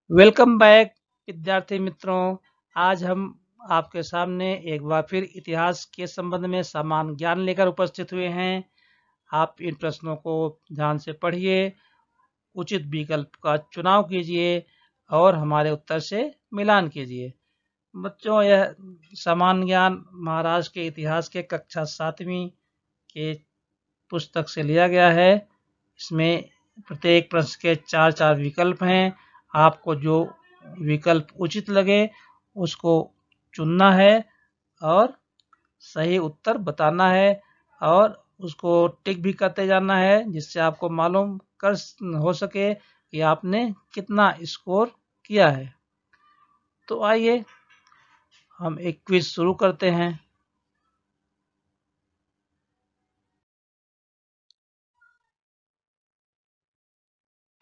Welcome back विद्यार्थी मित्रों। आज हम आपके सामने एक बार फिर इतिहास के संबंध में समान ज्ञान लेकर उपस्थित हुए हैं। आप इन प्रश्नों को ध्यान से पढ़िए, उचित विकल्प का चुनाव कीजिए और हमारे उत्तर से मिलान कीजिए। बच्चों, यह समान ज्ञान महाराष्ट्र के इतिहास के कक्षा 7वीं के पुस्तक से लिया गया है। इसमें प्रत्येक प्रश्न के 4-4 विकल्प हैं। आपको जो विकल्प उचित लगे उसको चुनना है और सही उत्तर बताना है और उसको टिक भी करते जाना है, जिससे आपको मालूम कर हो सके कि आपने कितना स्कोर किया है। तो आइए हम एक क्विज शुरू करते हैं।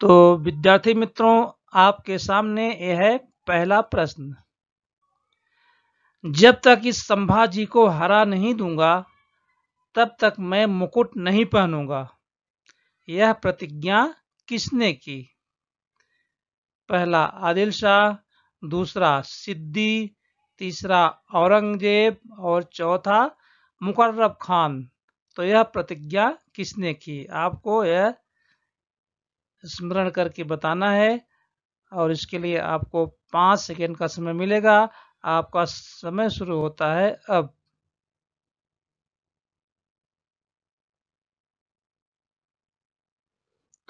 तो विद्यार्थी मित्रों, आपके सामने यह है पहला प्रश्न। जब तक इस संभाजी को हरा नहीं दूंगा तब तक मैं मुकुट नहीं पहनूंगा। यह प्रतिज्ञा किसने की? पहला आदिल शाह, दूसरा सिद्दी, तीसरा औरंगजेब और चौथा मुकर्रब खान। तो यह प्रतिज्ञा किसने की? आपको यह स्मरण करके बताना है और इसके लिए आपको 5 सेकंड का समय मिलेगा। आपका समय शुरू होता है अब।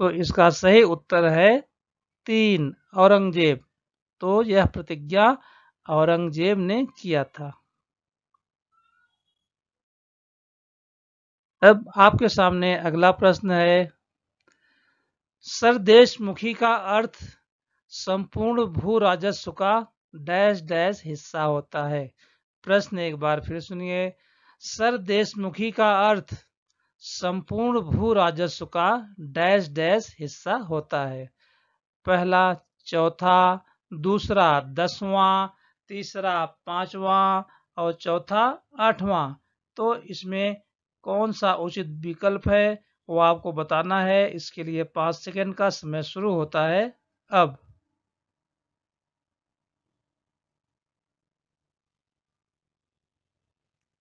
तो इसका सही उत्तर है 3, औरंगजेब। तो यह प्रतिज्ञा औरंगजेब ने किया था। अब आपके सामने अगला प्रश्न है। सरदेशमुखी का अर्थ संपूर्ण भू राजस्व का डैश डैश हिस्सा होता है। प्रश्न एक बार फिर सुनिए। सरदेशमुखी का अर्थ संपूर्ण भू राजस्व का डैश डैश हिस्सा होता है। पहला चौथा, दूसरा 10वां, तीसरा 5वां और चौथा 8वां। तो इसमें कौन सा उचित विकल्प है वो आपको बताना है। इसके लिए 5 सेकंड का समय शुरू होता है अब।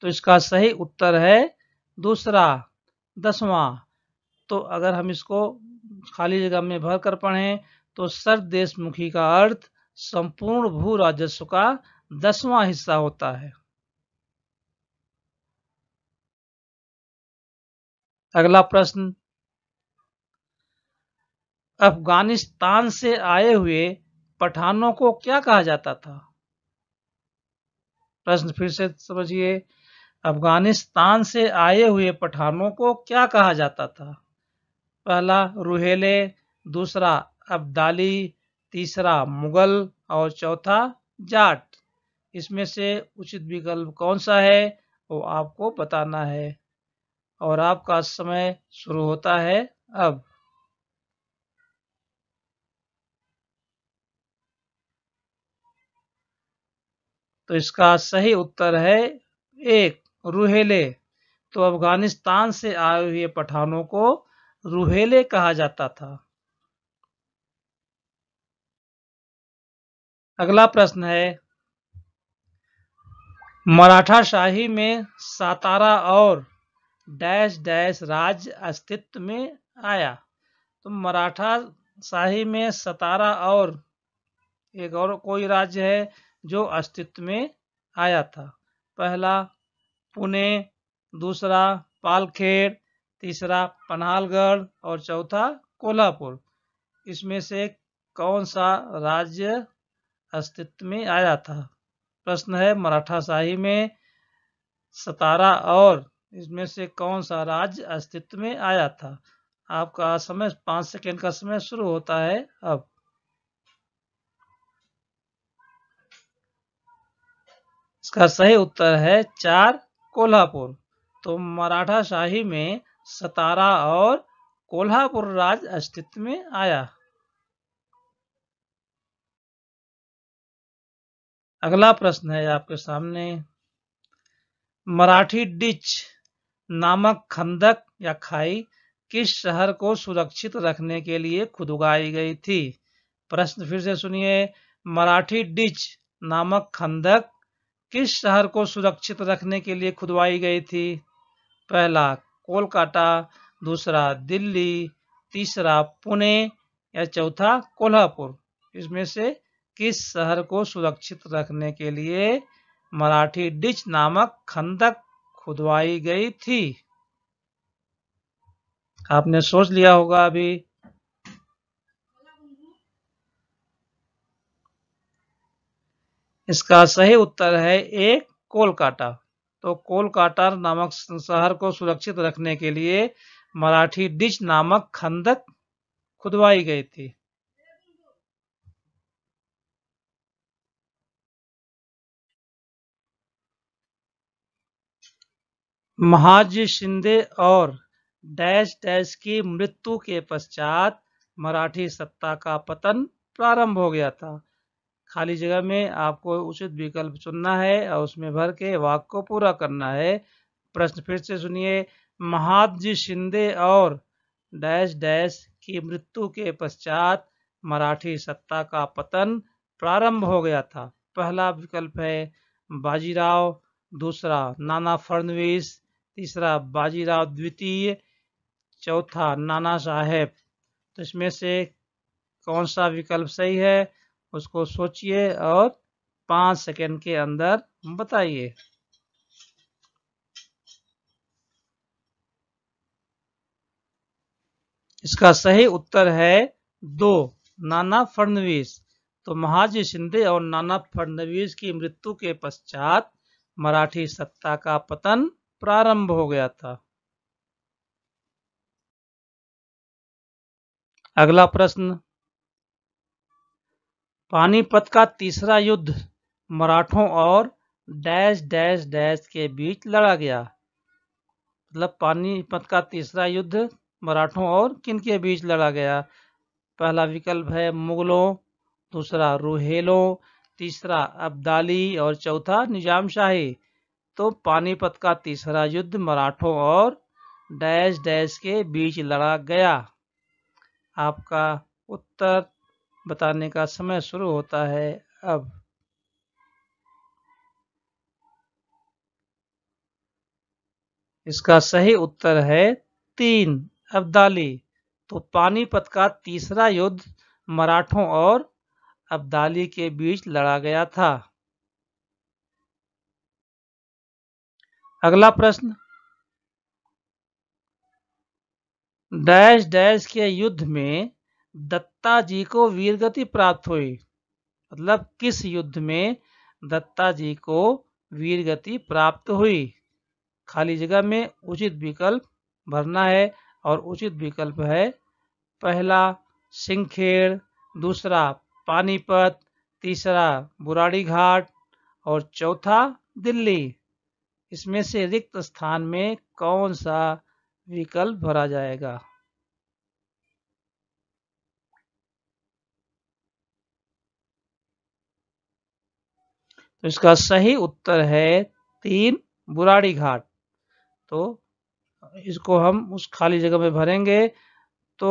तो इसका सही उत्तर है दूसरा, 10वां। तो अगर हम इसको खाली जगह में भर कर पढ़ें तो सरदेशमुखी का अर्थ संपूर्ण भू राजस्व का 10वां हिस्सा होता है। अगला प्रश्न। अफगानिस्तान से आए हुए पठानों को क्या कहा जाता था? प्रश्न फिर से समझिए। अफगानिस्तान से आए हुए पठानों को क्या कहा जाता था? पहला रूहेले, दूसरा अब्दाली, तीसरा मुगल और चौथा जाट। इसमें से उचित विकल्प कौन सा है वो आपको बताना है और आपका समय शुरू होता है अब। तो इसका सही उत्तर है 1, रूहेले। तो अफगानिस्तान से आए हुए पठानों को रूहेले कहा जाता था। अगला प्रश्न है। मराठा शाही में सातारा और डैश डैश राज्य अस्तित्व में आया। तो मराठा शाही में सतारा और एक और कोई राज्य है जो अस्तित्व में आया था। पहला पुणे, दूसरा पालखेड़, तीसरा पन्हालगढ़ और चौथा कोल्हापुर। इसमें से कौन सा राज्य अस्तित्व में आया था? प्रश्न है मराठा शाही में सतारा और इसमें से कौन सा राज्य अस्तित्व में आया था? आपका समय 5 सेकंड का समय शुरू होता है अब। इसका सही उत्तर है 4, कोल्हापुर। तो मराठा शाही में सतारा और कोल्हापुर राज्य अस्तित्व में आया। अगला प्रश्न है आपके सामने। मराठी डिच नामक खंदक या खाई किस शहर को सुरक्षित रखने के लिए खुदवाई गई थी? प्रश्न फिर से सुनिए। मराठी डिच नामक खंदक किस शहर को सुरक्षित रखने के लिए खुदवाई गई थी? पहला कोलकाता, दूसरा दिल्ली, तीसरा पुणे या चौथा कोल्हापुर। इसमें से किस शहर को सुरक्षित रखने के लिए मराठी डिच नामक खंदक खुदवाई गई थी? आपने सोच लिया होगा अभी। इसका सही उत्तर है एक कोलकाता। तो कोलकाता नामक शहर को सुरक्षित रखने के लिए मराठी डिच नामक खंदक खुदवाई गई थी। महाजी शिंदे और डैश डैश की मृत्यु के पश्चात मराठी सत्ता का पतन प्रारंभ हो गया था। खाली जगह में आपको उचित विकल्प चुनना है और उसमें भर के वाक्य को पूरा करना है। प्रश्न फिर से सुनिए। महादजी शिंदे और डैश डैश की मृत्यु के पश्चात मराठी सत्ता का पतन प्रारंभ हो गया था। पहला विकल्प है बाजीराव, दूसरा नाना फडणवीस, तीसरा बाजीराव द्वितीय, चौथा नाना साहेब। तो इसमें से कौन सा विकल्प सही है उसको सोचिए और 5 सेकंड के अंदर बताइए। इसका सही उत्तर है 2, नाना फडणवीस। तो महाजी शिंदे और नाना फडणवीस की मृत्यु के पश्चात मराठी सत्ता का पतन प्रारंभ हो गया था। अगला प्रश्न। पानीपत का तीसरा युद्ध मराठों और डैश डैश डैश के बीच लड़ा गया। मतलब पानीपत का तीसरा युद्ध मराठों और किन के बीच लड़ा गया? पहला विकल्प है मुगलों, दूसरा रोहेलों, तीसरा अब्दाली और चौथा निजाम शाही। तो पानीपत का तीसरा युद्ध मराठों और डैश डैश के बीच लड़ा गया। आपका उत्तर बताने का समय शुरू होता है अब। इसका सही उत्तर है 3, अब्दाली। तो पानीपत का तीसरा युद्ध मराठों और अब्दाली के बीच लड़ा गया था। अगला प्रश्न। डैश डैश के युद्ध में दत्ता जी को वीरगति प्राप्त हुई। मतलब किस युद्ध में दत्ता जी को वीरगति प्राप्त हुई? खाली जगह में उचित विकल्प भरना है और उचित विकल्प है पहला सिंहखेड़, दूसरा पानीपत, तीसरा बुराड़ी घाट और चौथा दिल्ली। इसमें से रिक्त स्थान में कौन सा विकल्प भरा जाएगा? तो इसका सही उत्तर है 3, बुराड़ी घाट। तो इसको हम उस खाली जगह में भरेंगे तो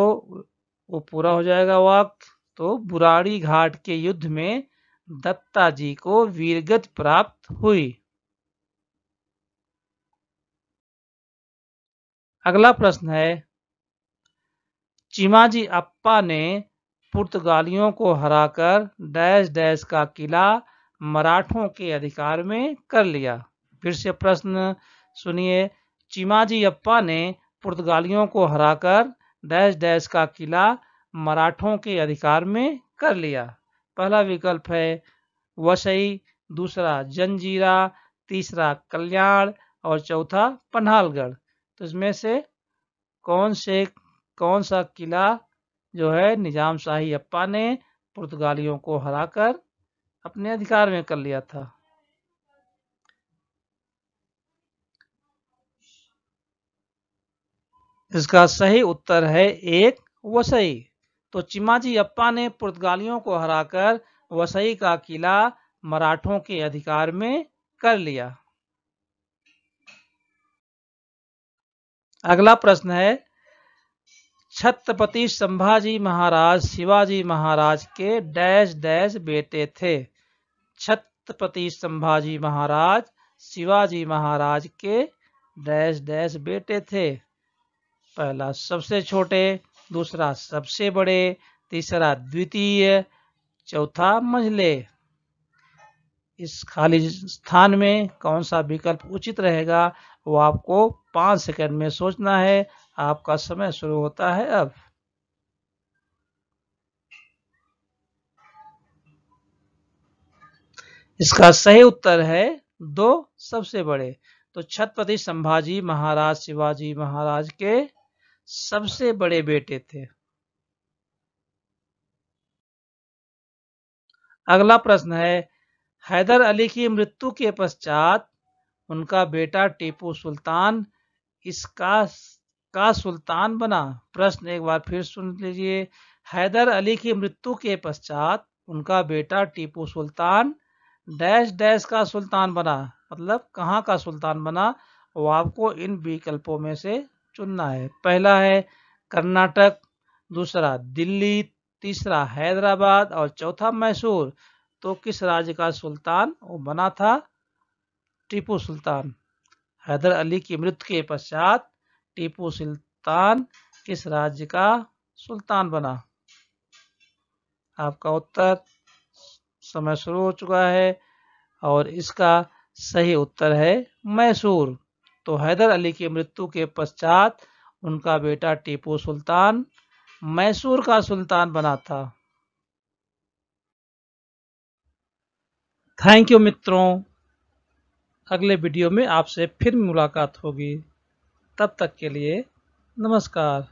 वो पूरा हो जाएगा वाक्य। तो बुराड़ी घाट के युद्ध में दत्ता जी को वीरगति प्राप्त हुई। अगला प्रश्न है। चिमाजी अप्पा ने पुर्तगालियों को हराकर डैश डैश का किला मराठों के अधिकार में कर लिया। फिर से प्रश्न सुनिए। चिमाजी अप्पा ने पुर्तगालियों को हराकर डैश डैश का किला मराठों के अधिकार में कर लिया। पहला विकल्प है वसई, दूसरा जंजीरा, तीसरा कल्याण और चौथा पन्हालगढ़। तो इसमें से कौन सा किला जो है निजाम शाही अप्पा ने पुर्तगालियों को हराकर अपने अधिकार में कर लिया था? इसका सही उत्तर है 1, वसई। तो चिमाजी अप्पा ने पुर्तगालियों को हराकर वसई का किला मराठों के अधिकार में कर लिया। अगला प्रश्न है। छत्रपति संभाजी महाराज शिवाजी महाराज के डैश डैश बेटे थे। छत्रपति संभाजी महाराज शिवाजी महाराज के डैश डैश बेटे थे। पहला सबसे छोटे, दूसरा सबसे बड़े, तीसरा द्वितीय, चौथा मंझले। इस खाली स्थान में कौन सा विकल्प उचित रहेगा वो आपको 5 सेकंड में सोचना है। आपका समय शुरू होता है अब। इसका सही उत्तर है 2 सबसे बड़े। तो छत्रपति संभाजी महाराज शिवाजी महाराज के सबसे बड़े बेटे थे। अगला प्रश्न है, हैदर अली की मृत्यु के पश्चात उनका बेटा टीपू सुल्तान इसका सुल्तान बना। प्रश्न एक बार फिर सुन लीजिए। हैदर अली की मृत्यु के पश्चात उनका बेटा टीपू सुल्तान डैश डैश का सुल्तान बना, मतलब कहाँ का सुल्तान बना, वो आपको इन विकल्पों में से चुनना है। पहला है कर्नाटक, दूसरा दिल्ली, तीसरा हैदराबाद और चौथा मैसूर। तो किस राज्य का सुल्तान वो बना था? टीपू सुल्तान। हैदर अली की मृत्यु के पश्चात टीपू सुल्तान किस राज्य का सुल्तान बना? आपका उत्तर, समय शुरू हो चुका है और इसका सही उत्तर है मैसूर। तो हैदर अली की मृत्यु के पश्चात उनका बेटा टीपू सुल्तान मैसूर का सुल्तान बना था। थैंक यू मित्रों। अगले वीडियो में आपसे फिर मुलाकात होगी। तब तक के लिए नमस्कार।